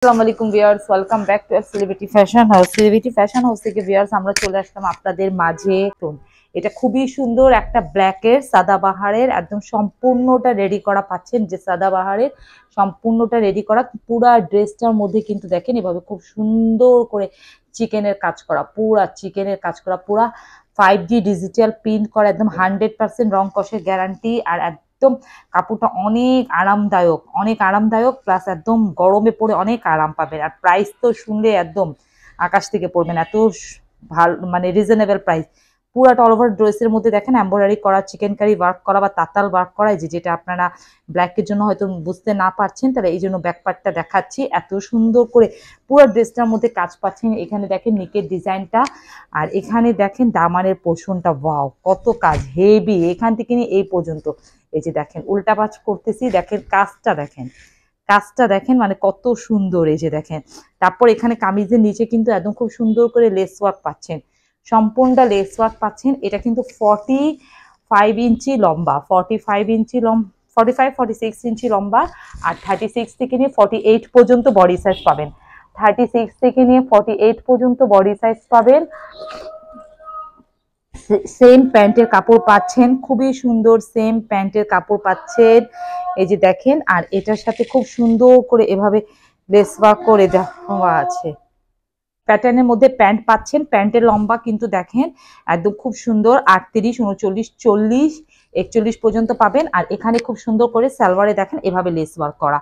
আসসালামু আলাইকুম viewers, welcome back to celebrity fashion house. Celebrity fashion house থেকে viewers আমরা চলে আসলাম আপনাদের মাঝে। এটা খুবই সুন্দর একটা ব্ল্যাকের সাদাবাহারের একদম সম্পূর্ণটা রেডি করা পাচ্ছেন, যে সাদাবাহারের সম্পূর্ণটা রেডি করা পুরা ড্রেসটার মধ্যে কিন্তু দেখেন এভাবে খুব সুন্দর করে চিকেনের কাজ করা, পুরা চিকেনের কাজ করা, পুরা 5D ডিজিটাল প্রিন্ট করা, একদম 100% রং কষের গ্যারান্টি। আর একদম কাপড়টা অনেক আরামদায়ক প্লাস একদম গরমে পরে অনেক আরাম পাবেন। আর প্রাইস তো শুনলে একদম আকাশ থেকে পড়বেন, এত ভালো মানে রিজনেবল প্রাইস। পুরাটা অল ওভার ড্রেসের মধ্যে দেখেন এমব্রয়ডারি করা, চিকেন কারি ওয়ার্ক করা বা তাতাল ওয়ার্ক করা, যেটা আপনারা ব্ল্যাকের জন্য হয়তো বুঝতে না পারছেন, তাহলে এই জন্য ব্যাক পার্টটা দেখাচ্ছি। এত সুন্দর করে পুরো ড্রেসটার মধ্যে কাজ পাচ্ছেন। এখানে দেখেন নিকের ডিজাইনটা, আর এখানে দেখেন দামানের পোর্শনটা, ওয়াও কত কাজ, হেভি এখান থেকে নিয়ে এই পর্যন্ত। এই যে দেখেন উল্টা পাঁচ করতেছি, দেখেন কাজটা দেখেন মানে কত সুন্দর। এই যে দেখেন, তারপর এখানে কামিজের নিচে কিন্তু একদম খুব সুন্দর করে লেস ওয়ার্ক পাচ্ছেন, সম্পূর্ণটা লেস ওয়ার্ক পাচ্ছেন। এটা কিন্তু 45 ইঞ্চি লম্বা, 46 ইঞ্চি লম্বা, আর 36 থেকে নিয়ে 48 পর্যন্ত বডি সাইজ পাবেন। 36 থেকে নিয়ে 48 পর্যন্ত বডি সাইজ পাবেন। সেম প্যান্টের কাপড় পাচ্ছেন, খুবই সুন্দর সেম প্যান্টের কাপড় পাচ্ছেন। এই যে দেখেন, আর এটার সাথে খুব সুন্দর করে এভাবে লেস ওয়ার্ক করে দেওয়া আছে। প্যাটার্নের মধ্যে প্যান্ট পাচ্ছেন, প্যান্টের লম্বা কিন্তু দেখেন একদম খুব সুন্দর 38, 39, 40, 41 পর্যন্ত পাবেন। আর এখানে খুব সুন্দর করে সালোয়ারে দেখেন এভাবে লেস ওয়ার্ক করা,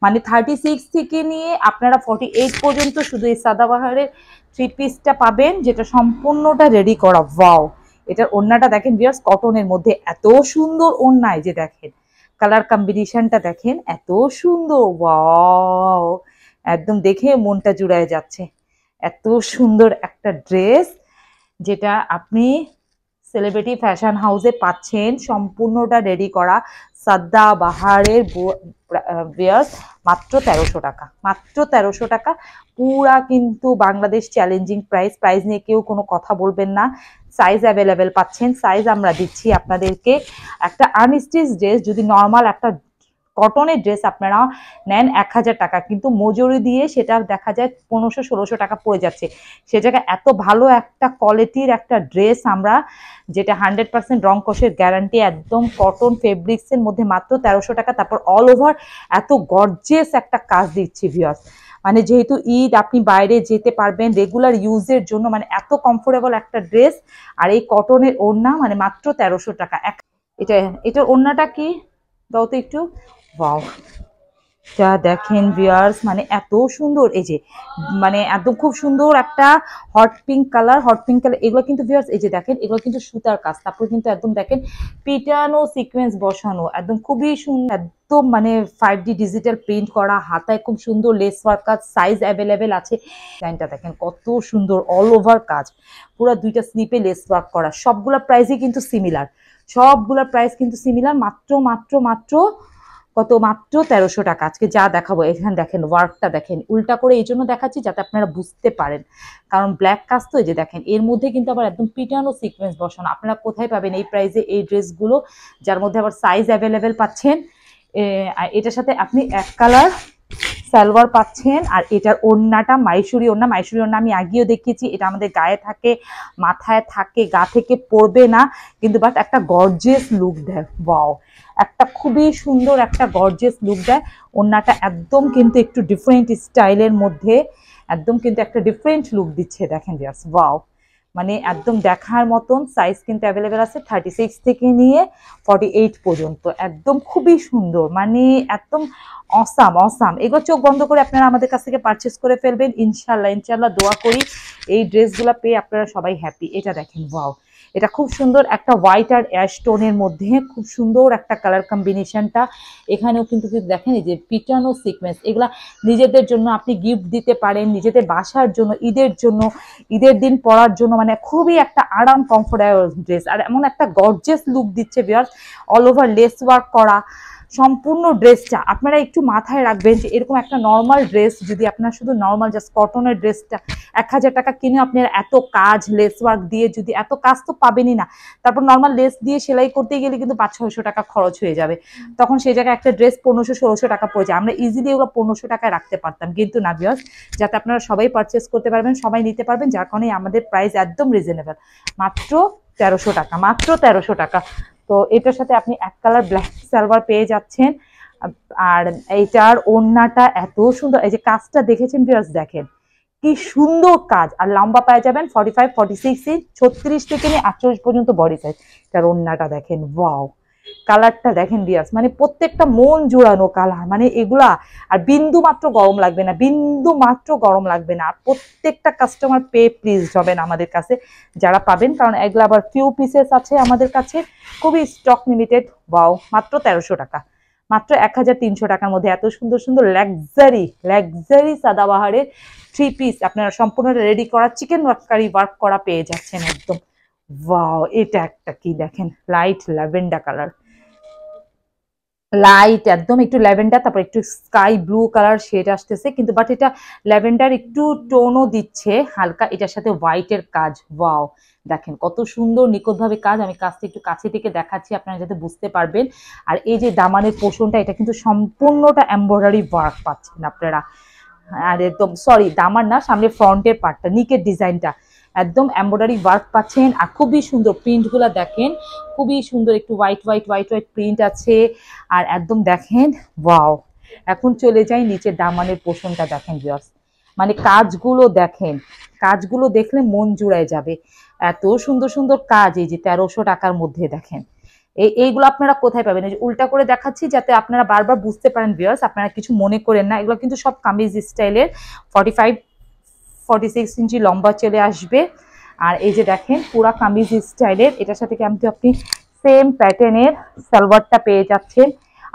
মানে 36 থেকে নিয়ে আপনারা 48 পর্যন্ত শুধু এই সাদাবাহারের থ্রি পিসটা পাবেন, যেটা সম্পূর্ণটা রেডি করা। ওয়াও, এটার ওড়নাটা দেখেন ভিউয়ার্স, কটনের মধ্যে এত সুন্দর ওড়না। এই যে দেখেন কালার কম্বিনেশনটা দেখেন এত সুন্দর, ওয়াও একদম দেখে মনটা জুড়ায় যাচ্ছে। এত সুন্দর একটা ড্রেস যেটা আপনি সেলিব্রিটি ফ্যাশন হাউসে পাচ্ছেন, সম্পূর্ণটা রেডি করা সাদাবাহারের ভিউয়ার্স, মাত্র 1300 টাকা, মাত্র 1300 টাকা। পুরা কিন্তু বাংলাদেশ চ্যালেঞ্জিং প্রাইস নিয়ে কেউ কোনো কথা বলবেন না। সাইজ অ্যাভেলেবেল পাচ্ছেন, সাইজ আমরা দিচ্ছি আপনাদেরকে। একটা আনস্টিচ ড্রেস যদি নর্মাল একটা কটনের ড্রেস আপনারা নেন 1000 টাকা, কিন্তু মজুরি দিয়ে সেটা দেখা যায় 1500-1600 টাকা পড়ে যাচ্ছে। সে জায়গায় এত ভালো একটা কোয়ালিটির একটা ড্রেস আমরা, যেটা 100% রং কষের গ্যারান্টি, একদম কটন ফেব্রিক্সের মধ্যে মাত্র 1300 টাকা। তারপর অল ওভার এত গর্জিয়াস একটা কাজ দিচ্ছি ভিউয়ার্স, মানে যেহেতু ঈদ আপনি বাইরে যেতে পারবেন রেগুলার ইউজের জন্য, মানে এত কমফোর্টেবল একটা ড্রেস। আর এই কটনের ওড়না মানে মাত্র 1300 টাকা। এটার ওড়নাটা কি দাও তো একটু, ওয়াও যা দেখেন ভিউয়ার্স, মানে এত সুন্দর। এই যে মানে একদম খুব সুন্দর একটা হট পিঙ্ক কালার, এগুলো কিন্তু ভিউয়ার্স এই যে দেখেন এগুলো কিন্তু সুতার কাজ, তারপর কিন্তু একদম দেখেন পিটানো সিকোয়েন্স বসানো, একদম খুবই সুন্দর, একদম মানে 5D ডিজিটাল প্রিন্ট করা, হাতায় খুব সুন্দর লেস ওয়ার্ক কাজ, সাইজ অ্যাভেলেবেল আছে। ডিজাইনটা দেখেন কত সুন্দর, অল ওভার কাজ, পুরো দুইটা স্লিপে লেস ওয়ার্ক করা। সবগুলা প্রাইসই কিন্তু সিমিলার, মাত্র মাত্র মাত্র কত, মাত্র 1300 টাকা। আজকে যা দেখাবো এখানে দেখেন ওয়ার্কটা দেখেন, উল্টা করে এই জন্য দেখাচ্ছি যাতে আপনারা বুঝতে পারেন, কারণ ব্ল্যাক কাজ তো। এই যে দেখেন এর মধ্যে কিন্তু আবার একদম পিটানো সিকোয়েন্স বসানো। আপনারা কোথায় পাবেন এই প্রাইসে এই ড্রেসগুলো, যার মধ্যে আবার সাইজ অ্যাভেলেবেল পাচ্ছেন। এটার সাথে আপনি এক কালার সালোয়ার পাচ্ছেন। আর এটার ওড়নাটা মাইসুরি ওড়না, আমি আগেও দেখিয়েছি, এটা আমাদের গায়ে থাকে, মাথায় থাকে, গা থেকে পড়বে না কিন্তু, বাট একটা গর্জিয়াস লুক দেয়। ওয়াও, একটা খুবই সুন্দর একটা গর্জিয়াস লুক দেয়। ওড়নাটা একদম কিন্তু একটু ডিফারেন্ট স্টাইলের মধ্যে, একদম কিন্তু একটা ডিফারেন্ট লুক দিচ্ছে দেখেন জাস্ট, ওয়াও মানে একদম দেখার মতন। সাইজ কিন্তু অ্যাভেলেবেল আছে 36 থেকে নিয়ে 48 পর্যন্ত, একদম খুবই সুন্দর, মানে একদম অসাম। এগুলো চোখ বন্ধ করে আপনারা আমাদের কাছ থেকে পারচেস করে ফেলবেন ইনশাল্লাহ। দোয়া করি এই ড্রেসগুলো পেয়ে আপনারা সবাই হ্যাপি। এটা দেখেন, ওয়াও এটা খুব সুন্দর একটা হোয়াইট আর অ্যাশ টোনের মধ্যে খুব সুন্দর একটা কালার কম্বিনেশনটা। এখানেও কিন্তু দেখেন এই যে পিটানো সিকোয়েন্স, এগুলা নিজেদের জন্য আপনি গিফট দিতে পারেন, নিজেদের বাসার জন্য, ঈদের দিন পরার জন্য, মানে খুবই একটা আরাম কমফোর্টেবল ড্রেস। আর এমন একটা গর্জিয়াস লুক দিচ্ছে viewers, all over less work করা, সম্পূর্ণ ড্রেসটা আপনারা একটু মাথায় রাখবেন যে এরকম একটা নর্মাল ড্রেস যদি আপনার শুধু নর্মাল জাস্ট কটনের ড্রেসটা 1000 টাকা কিনে আপনার এত কাজ লেস ওয়ার্ক দিয়ে যদি এত কাজ তো পাবেনই না, তারপর নর্মাল লেস দিয়ে সেলাই করতে গেলে কিন্তু 500-600 টাকা খরচ হয়ে যাবে, তখন সেই জায়গায় একটা ড্রেস 1500-1600 টাকা পড়ে যায়। আমরা ইজিলি ওগুলো 1500 টাকায় রাখতে পারতাম, কিন্তু না ভিউয়ার্স, যাতে আপনারা সবাই পারচেস করতে পারবেন, সবাই নিতে পারবেন, যার কারণে আমাদের প্রাইস একদম রিজনেবল, মাত্র 1300 টাকা, মাত্র 1300 টাকা। তো এটার সাথে আপনি এক কালার ব্ল্যাক সালোয়ার পেয়ে যাচ্ছেন। আর এইটার ওড়নাটা এত সুন্দর, এই যে কাজটা দেখেছেন ভিউয়ার্স, দেখেন কি সুন্দর কাজ। আর লম্বা পেয়ে যাবেন 45-46 ইঞ্চ, 36 থেকে নিয়ে 48 পর্যন্ত বডি সাইজ। এটার ওড়নাটা দেখেন, ওয়াও, কালারটা দেখেন ভিউয়ার্স, মানে প্রত্যেকটা মন জোড়ানো কালার, মানে এগুলা আর বিন্দু মাত্র গরম লাগবে না, বিন্দু মাত্র গরম লাগবে না। আর প্রত্যেকটা কাস্টমার প্লিজড হবেন আমাদের কাছে যারা পাবেন, কারণ এগুলো আবার ফিউ পিসেস আছে আমাদের কাছে, খুবই স্টক লিমিটেড। ওয়াও, মাত্র 1300 টাকা, মাত্র 1300 টাকার মধ্যে এত সুন্দর সুন্দর লাক্সারি সাদাবাহারের 3 পিস আপনারা সম্পূর্ণ রেডি করা চিকেন কারি ওয়ার্ক করা পেয়ে যাচ্ছেন একদম। ওয়াও, এটা একটা কি দেখেন, লাইট ল্যাভেন্ডার কালার, লাইট একদম একটু ল্যাভেন্ডার, তারপর একটু স্কাই ব্লু কালার শেড আসতেছে, কিন্তু বাট এটা ল্যাভেন্ডার একটু টোনও দিচ্ছে হালকা, এটার সাথে হোয়াইটের কাজ। ওয়াও, দেখেন কত সুন্দর নিখুঁতভাবে কাজ, আমি কাজটা একটু কাছে থেকে দেখাচ্ছি আপনারা যাতে বুঝতে পারবেন। আর এই যে দামানের পোর্শনটা, এটা কিন্তু সম্পূর্ণটা এমব্রয়ডারি ওয়ার্ক পাচ্ছেন আপনারা। আর একদম সরি, দামান না, সামনে ফ্রন্টের পার্টটা, নিকের ডিজাইনটা একদম এমব্রয়ডারি ওয়ার্ক পাচ্ছেন। আর খুবই সুন্দর প্রিন্টগুলো দেখেন, খুবই সুন্দর, একটু হোয়াইট প্রিন্ট আছে। আর একদম দেখেন, ওয়াও। এখন চলে যাই নিচের দামানের পোর্শনটা দেখেন ভিউয়ার্স, মানে কাজগুলো দেখেন, কাজগুলো দেখলে মন জুড়ায় যাবে, এত সুন্দর সুন্দর কাজ। এই যে 1300 টাকার মধ্যে দেখেন, এইগুলো আপনারা কোথায় পাবেন? এই যে উল্টা করে দেখাচ্ছি যাতে আপনারা বারবার বুঝতে পারেন ভিউয়ার্স, আপনারা কিছু মনে করেন না, এগুলো কিন্তু সব কামিজ স্টাইলের, 45-46 ইঞ্চি লম্বা চলে আসবে। আর এই যে দেখেন পুরা কামিজ স্টাইলের, এটার সাথে কিন্তু আপনি সেম প্যাটার্নের সালোয়ারটা পেয়ে যাচ্ছেন।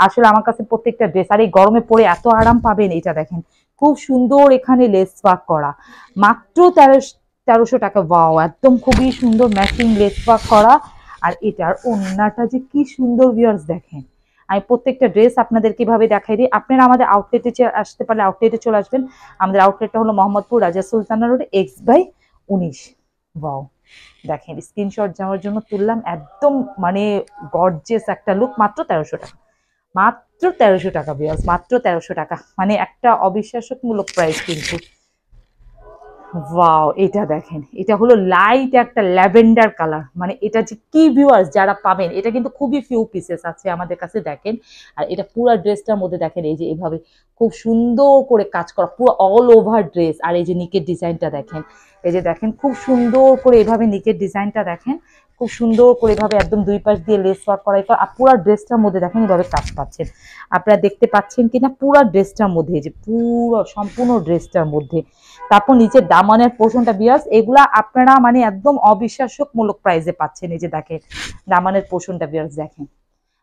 আসলে আমার কাছে প্রত্যেকটা ড্রেস, আর এই গরমে পরে এত আরাম পাবেন। এটা দেখেন খুব সুন্দর, এখানে লেস ওয়ার্ক করা, মাত্র 1300 টাকা। ওয়াও, একদম খুবই সুন্দর ম্যাচিং লেস ওয়ার্ক করা। আর এটার ওড়নাটা যে কি সুন্দর ভিউয়ার্স দেখেন, আমি প্রত্যেকটা ড্রেস আপনাদের কিভাবে দেখাই দিই। আপনারা আমাদের আউটলেটে আসতে পারলে আউটলেটে চলে আসবেন। আমাদের আউটলেটটা হলো মোহাম্মদপুর রাজা সুলতানা রোড X/19। ওয়াও, দেখেন স্ক্রিনশট যাওয়ার জন্য তুললাম, একদম মানে গর্জিয়াস একটা লুক, মাত্র 1300 টাকা, মাত্র 1300 টাকা ভিউয়ার্স, মাত্র 1300 টাকা, মানে একটা অবিশ্বাসমূলক প্রাইস কিন্তু। ওয়াও, এটা দেখেন, এটা হলো লাইট একটা ল্যাভেন্ডার কালার, মানে এটা যে কি ভিউয়ার্স যারা পাবেন, এটা কিন্তু খুবই ফিউ পিসেস আছে আমাদের কাছে দেখেন। আর এটা পুরো ড্রেসটার মধ্যে দেখেন এই যে এভাবে খুব সুন্দর করে কাজ করা, পুরো অল ওভার ড্রেস। আর এই যে নিকের ডিজাইনটা দেখেন, এই যে দেখেন খুব সুন্দর করে এভাবে নিকের ডিজাইনটা দেখেন, খুব সুন্দর করে এভাবে একদম দুই পাশ দিয়ে লেস ওয়ার্ক করা, আর পুরো ড্রেসটার মধ্যে দেখেন এভাবে কাজ পাচ্ছেন। আপনারা দেখতে পাচ্ছেন কিনা পুরো ড্রেসটার মধ্যে, এই যে পুরো সম্পূর্ণ ড্রেসটার মধ্যে। তারপর নিচে দামানের পোর্শনটা ভিউয়ার্স, এগুলা আপনারা মানে একদম অবিশ্বাস্যমূলক প্রাইসে পাচ্ছেন। এই যে দেখেন দামানের পোর্শনটা ভিউয়ার্স দেখেন,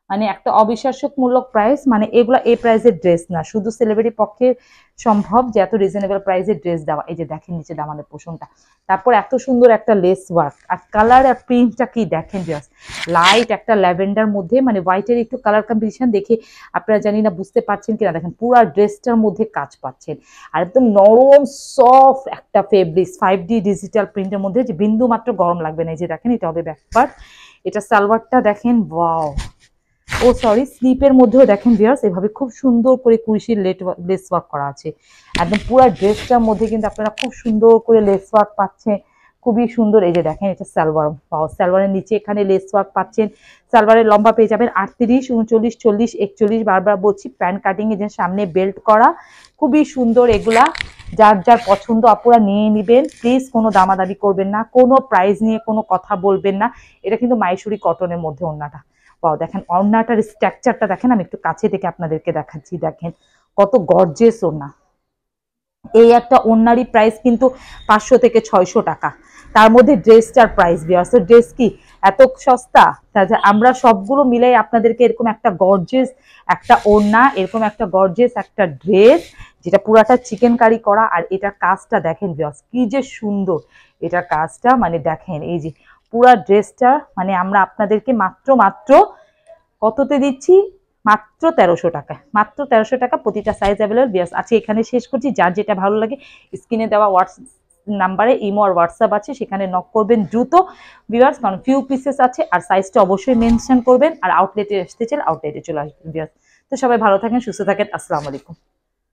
মানে একটা অবিশ্বাস্যমূলক প্রাইস, মানে এগুলা এই প্রাইসের ড্রেস না, শুধু সেলিব্রিটি পক্ষে সম্ভব যে এত রিজনেবল প্রাইসের ড্রেস দেওয়া। এই যে দেখেন নিচে দামানের পোর্শনটা, তারপর এত সুন্দর একটা লেস ওয়ার্ক, আর কালার আর প্রিন্টটা কি দেখেন ভিউয়ার্স, লাইট একটা ল্যাভেন্ডার মধ্যে, মানে হোয়াইটের একটু কালার কম্বিনেশন দেখে আপনারা জানি না বুঝতে পারছেন কিনা, দেখেন পুরো ড্রেসটার মধ্যে কাজ পাচ্ছেন। আর একদম নরম সফট একটা ফেব্রিক্স 5D ডিজিটাল প্রিন্টের মধ্যে, যে বিন্দু মাত্র গরম লাগবে না। এই যে দেখেন এটা হবে ব্যাক পার্ট, এটা সালোয়ারটা দেখেন, ওয়াও। ও সরি, স্লিপের মধ্যেও দেখেন ভিউয়ার্স এভাবে খুব সুন্দর করে কুশির লেস ওয়ার্ক করা আছে। একদম পুরো ড্রেসটার মধ্যে কিন্তু আপনারা খুব সুন্দর করে লেস ওয়ার্ক পাচ্ছেন, খুবই সুন্দর। এই যে দেখেন এটা সালোয়ার, পাও সালোয়ারের নিচে এখানে লেস ওয়ার্ক পাচ্ছেন। সালোয়ারের লম্বা পেয়ে যাবেন 38, 39, 40, 41, বারবার বলছি প্যান্ট কাটিং, এর সামনে বেল্ট করা, খুবই সুন্দর। এগুলা যার যার পছন্দ আপুরা নিয়ে নেবেন প্লিজ, কোনো দামাদামি করবেন না, কোনো প্রাইস নিয়ে কোনো কথা বলবেন না। এটা কিন্তু মাইসুরি কটনের মধ্যে ওড়নাটা, পাও দেখেন ওড়নাটার স্ট্রাকচারটা দেখেন, আমি একটু কাছে থেকে আপনাদেরকে দেখাচ্ছি, দেখেন কত গর্জিয়াস ওড়না। এই একটা ওড়নারই প্রাইস কিন্তু 500 থেকে 600 টাকা, তার মধ্যে ড্রেসটার প্রাইস ভিউয়ার্স, ড্রেস কি এত সস্তা? আমরা সবগুলো মিলাই আপনাদেরকে এরকম একটা গর্জিয়াস একটা ওড়না, এরকম একটা গর্জিয়াস একটা ড্রেস, যেটা পুরাটা চিকেন কারি করা। আর এটার কাজটা দেখেন ভিউয়ার্স কি যে সুন্দর, এটার কাজটা মানে দেখেন, এই যে পুরা ড্রেসটা মানে আমরা আপনাদেরকে মাত্র কততে দিচ্ছি, মাত্র 1300 টাকা, মাত্র 1300 টাকা, প্রতিটা সাইজ অ্যাভেলেবল। বিয়াস আজকে এখানে শেষ করছি। যার যেটা ভালো লাগে স্ক্রিনে দেওয়া হোয়াটসঅ্যাপ নাম্বারে ইমো আর হোয়াটসঅ্যাপ আছে, সেখানে নক করবেন দ্রুত ভিউয়ার্স, কারণ ফিউ পিসেস আছে। আর সাইজটা অবশ্যই মেনশন করবেন। আর আউটলেটে আসতে চাইলে আউটলেটে চলে আসবেন ভিউয়ার্স। তো সবাই ভালো থাকেন, সুস্থ থাকেন, আসসালামু আলাইকুম।